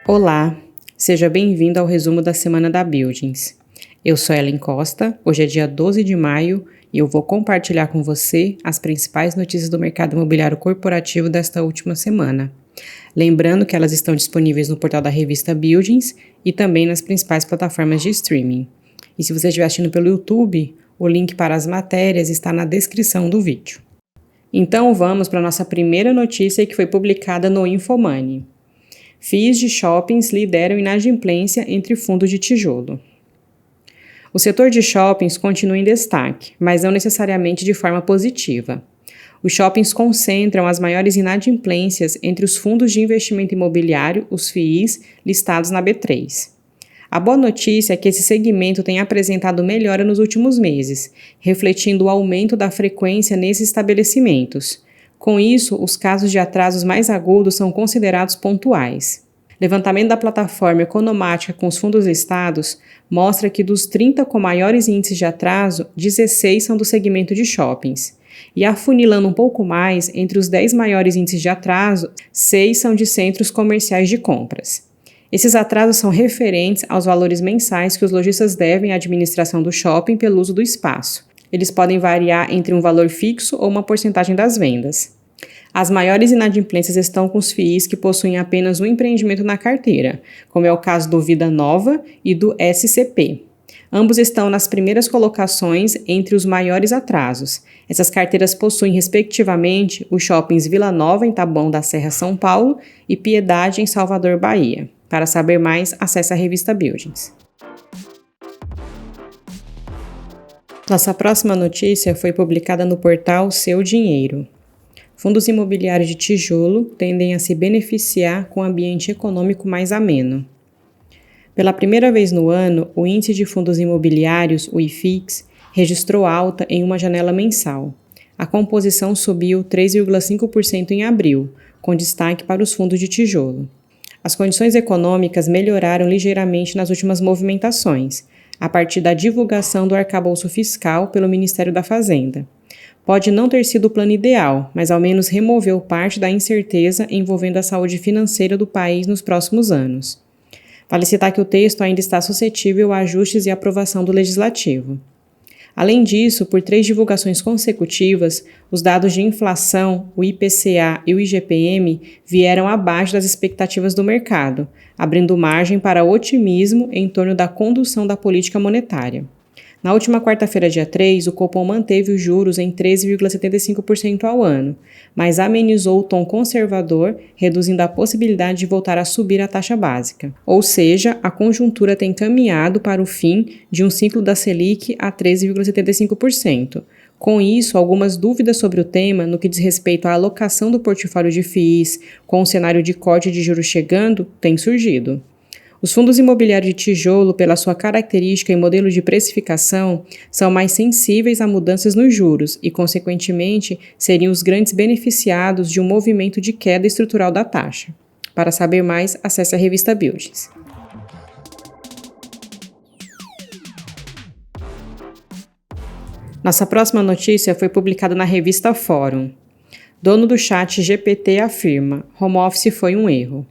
Olá, seja bem-vindo ao resumo da semana da Buildings. Eu sou Ellen Costa, hoje é dia 12 de maio e eu vou compartilhar com você as principais notícias do mercado imobiliário corporativo desta última semana. Lembrando que elas estão disponíveis no portal da revista Buildings e também nas principais plataformas de streaming. E se você estiver assistindo pelo YouTube, o link para as matérias está na descrição do vídeo. Então vamos para a nossa primeira notícia que foi publicada no Infomoney. FIIs de shoppings lideram inadimplência entre fundos de tijolo. O setor de shoppings continua em destaque, mas não necessariamente de forma positiva. Os shoppings concentram as maiores inadimplências entre os fundos de investimento imobiliário, os FIIs, listados na B3. A boa notícia é que esse segmento tem apresentado melhora nos últimos meses, refletindo o aumento da frequência nesses estabelecimentos. Com isso, os casos de atrasos mais agudos são considerados pontuais. Levantamento da plataforma Economática com os fundos listados mostra que dos 30 com maiores índices de atraso, 16 são do segmento de shoppings. E afunilando um pouco mais, entre os 10 maiores índices de atraso, 6 são de centros comerciais de compras. Esses atrasos são referentes aos valores mensais que os lojistas devem à administração do shopping pelo uso do espaço. Eles podem variar entre um valor fixo ou uma porcentagem das vendas. As maiores inadimplências estão com os FIIs que possuem apenas um empreendimento na carteira, como é o caso do Vida Nova e do SCP. Ambos estão nas primeiras colocações entre os maiores atrasos. Essas carteiras possuem, respectivamente, os shoppings Vila Nova, em Taboão da Serra, São Paulo, e Piedade, em Salvador, Bahia. Para saber mais, acesse a revista Buildings. Nossa próxima notícia foi publicada no portal Seu Dinheiro. Fundos imobiliários de tijolo tendem a se beneficiar com um ambiente econômico mais ameno. Pela primeira vez no ano, o índice de fundos imobiliários, o IFIX, registrou alta em uma janela mensal. A composição subiu 3,5% em abril, com destaque para os fundos de tijolo. As condições econômicas melhoraram ligeiramente nas últimas movimentações, a partir da divulgação do arcabouço fiscal pelo Ministério da Fazenda. Pode não ter sido o plano ideal, mas ao menos removeu parte da incerteza envolvendo a saúde financeira do país nos próximos anos. Vale citar que o texto ainda está suscetível a ajustes e aprovação do Legislativo. Além disso, por 3 divulgações consecutivas, os dados de inflação, o IPCA e o IGPM vieram abaixo das expectativas do mercado, abrindo margem para otimismo em torno da condução da política monetária. Na última quarta-feira, dia 3, o Copom manteve os juros em 13,75% ao ano, mas amenizou o tom conservador, reduzindo a possibilidade de voltar a subir a taxa básica. Ou seja, a conjuntura tem caminhado para o fim de um ciclo da Selic a 13,75%. Com isso, algumas dúvidas sobre o tema, no que diz respeito à alocação do portfólio de FIIs com o cenário de corte de juros chegando, têm surgido. Os fundos imobiliários de tijolo, pela sua característica e modelo de precificação, são mais sensíveis a mudanças nos juros e, consequentemente, seriam os grandes beneficiados de um movimento de queda estrutural da taxa. Para saber mais, acesse a revista Buildings. Nossa próxima notícia foi publicada na revista Fórum. Dono do chat GPT afirma: home office foi um erro.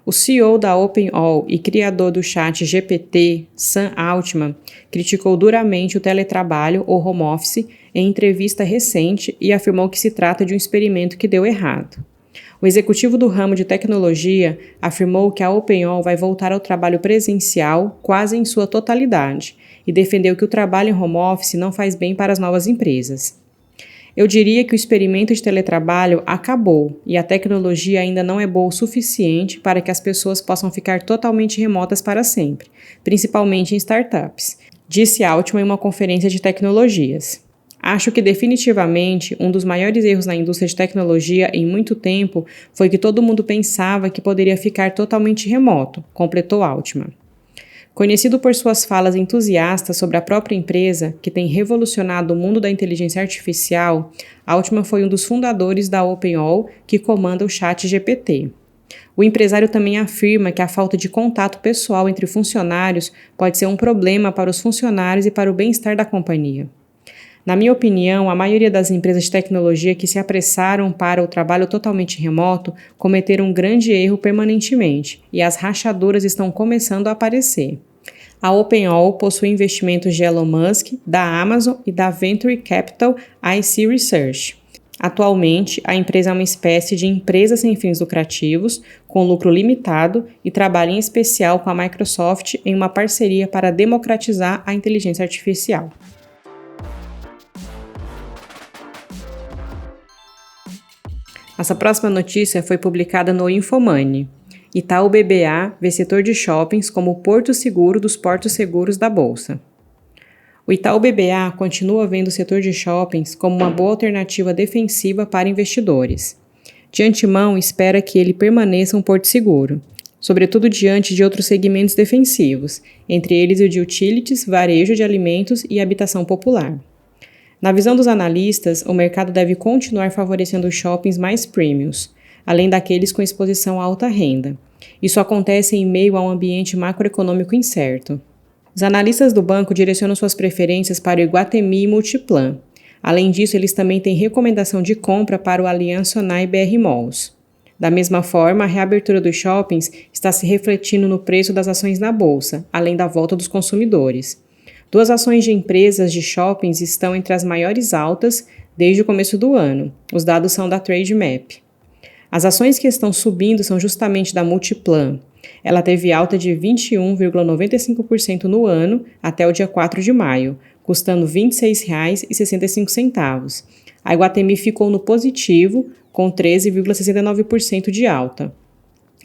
O CEO da OpenAI e criador do chat GPT, Sam Altman, criticou duramente o teletrabalho ou home office em entrevista recente e afirmou que se trata de um experimento que deu errado. O executivo do ramo de tecnologia afirmou que a OpenAI vai voltar ao trabalho presencial quase em sua totalidade e defendeu que o trabalho em home office não faz bem para as novas empresas. Eu diria que o experimento de teletrabalho acabou e a tecnologia ainda não é boa o suficiente para que as pessoas possam ficar totalmente remotas para sempre, principalmente em startups, disse Altman em uma conferência de tecnologias. Acho que definitivamente um dos maiores erros na indústria de tecnologia em muito tempo foi que todo mundo pensava que poderia ficar totalmente remoto, completou Altman. Conhecido por suas falas entusiastas sobre a própria empresa, que tem revolucionado o mundo da inteligência artificial, Altman foi um dos fundadores da OpenAI, que comanda o chat GPT. O empresário também afirma que a falta de contato pessoal entre funcionários pode ser um problema para os funcionários e para o bem-estar da companhia. Na minha opinião, a maioria das empresas de tecnologia que se apressaram para o trabalho totalmente remoto cometeram um grande erro permanentemente, e as rachaduras estão começando a aparecer. A OpenAll possui investimentos de Elon Musk, da Amazon e da Venture Capital IC Research. Atualmente, a empresa é uma espécie de empresa sem fins lucrativos, com lucro limitado e trabalha em especial com a Microsoft em uma parceria para democratizar a inteligência artificial. Nossa próxima notícia foi publicada no Infomoney. Itaú BBA vê setor de shoppings como o porto seguro dos portos seguros da Bolsa. O Itaú BBA continua vendo o setor de shoppings como uma boa alternativa defensiva para investidores. De antemão, espera que ele permaneça um porto seguro, sobretudo diante de outros segmentos defensivos, entre eles o de utilities, varejo de alimentos e habitação popular. Na visão dos analistas, o mercado deve continuar favorecendo os shoppings mais premiums, além daqueles com exposição à alta renda. Isso acontece em meio a um ambiente macroeconômico incerto. Os analistas do banco direcionam suas preferências para o Iguatemi e Multiplan. Além disso, eles também têm recomendação de compra para o Allianz Sonae BR Malls. Da mesma forma, a reabertura dos shoppings está se refletindo no preço das ações na bolsa, além da volta dos consumidores. 2 ações de empresas de shoppings estão entre as maiores altas desde o começo do ano. Os dados são da Trademap. As ações que estão subindo são justamente da Multiplan. Ela teve alta de 21,95% no ano até o dia 4 de maio, custando R$ 26,65. A Iguatemi ficou no positivo, com 13,69% de alta.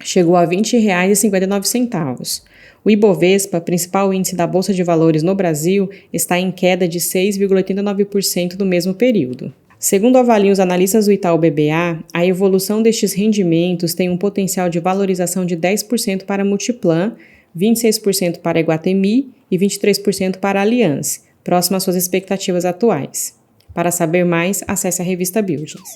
Chegou a R$ 20,59. O Ibovespa, principal índice da Bolsa de Valores no Brasil, está em queda de 6,89% no mesmo período. Segundo avaliam os analistas do Itaú BBA, a evolução destes rendimentos tem um potencial de valorização de 10% para a Multiplan, 26% para a Iguatemi e 23% para a Allianz, próximo às suas expectativas atuais. Para saber mais, acesse a revista Buildings.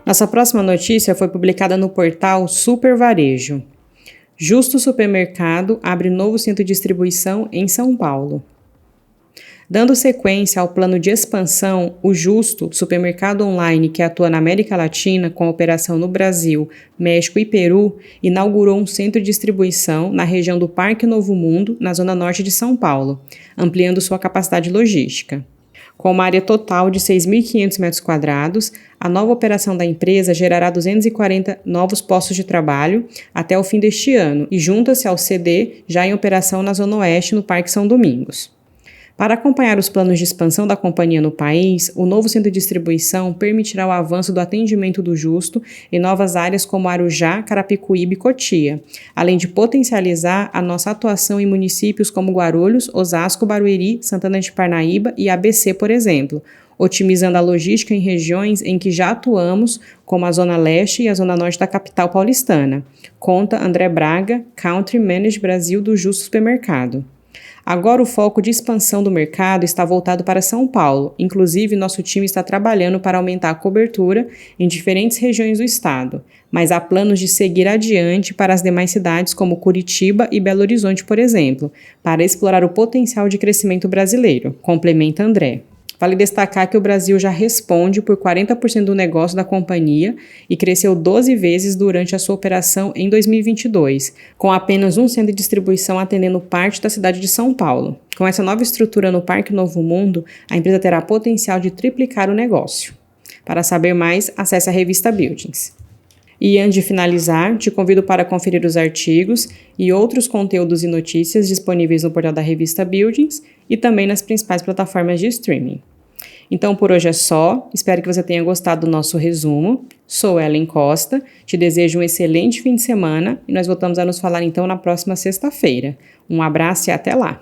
Nossa próxima notícia foi publicada no portal Super Varejo. Justo Supermercado abre novo centro de distribuição em São Paulo. Dando sequência ao plano de expansão, o Justo, supermercado online que atua na América Latina com operação no Brasil, México e Peru, inaugurou um centro de distribuição na região do Parque Novo Mundo, na zona norte de São Paulo, ampliando sua capacidade logística. Com uma área total de 6.500 metros quadrados, a nova operação da empresa gerará 240 novos postos de trabalho até o fim deste ano e junta-se ao CD já em operação na Zona Oeste, no Parque São Domingos. Para acompanhar os planos de expansão da companhia no país, o novo centro de distribuição permitirá o avanço do atendimento do Justo em novas áreas como Arujá, Carapicuíba e Cotia, além de potencializar a nossa atuação em municípios como Guarulhos, Osasco, Barueri, Santana de Parnaíba e ABC, por exemplo, otimizando a logística em regiões em que já atuamos, como a Zona Leste e a Zona Norte da capital paulistana, conta André Braga, Country Manager Brasil do Justo Supermercado. Agora o foco de expansão do mercado está voltado para São Paulo, inclusive nosso time está trabalhando para aumentar a cobertura em diferentes regiões do estado, mas há planos de seguir adiante para as demais cidades como Curitiba e Belo Horizonte, por exemplo, para explorar o potencial de crescimento brasileiro, complementa André. Vale destacar que o Brasil já responde por 40% do negócio da companhia e cresceu 12 vezes durante a sua operação em 2022, com apenas um centro de distribuição atendendo parte da cidade de São Paulo. Com essa nova estrutura no Parque Novo Mundo, a empresa terá potencial de triplicar o negócio. Para saber mais, acesse a revista Buildings. E antes de finalizar, te convido para conferir os artigos e outros conteúdos e notícias disponíveis no portal da revista Buildings e também nas principais plataformas de streaming. Então, por hoje é só. Espero que você tenha gostado do nosso resumo. Sou Ellen Costa, te desejo um excelente fim de semana e nós voltamos a nos falar então na próxima sexta-feira. Um abraço e até lá!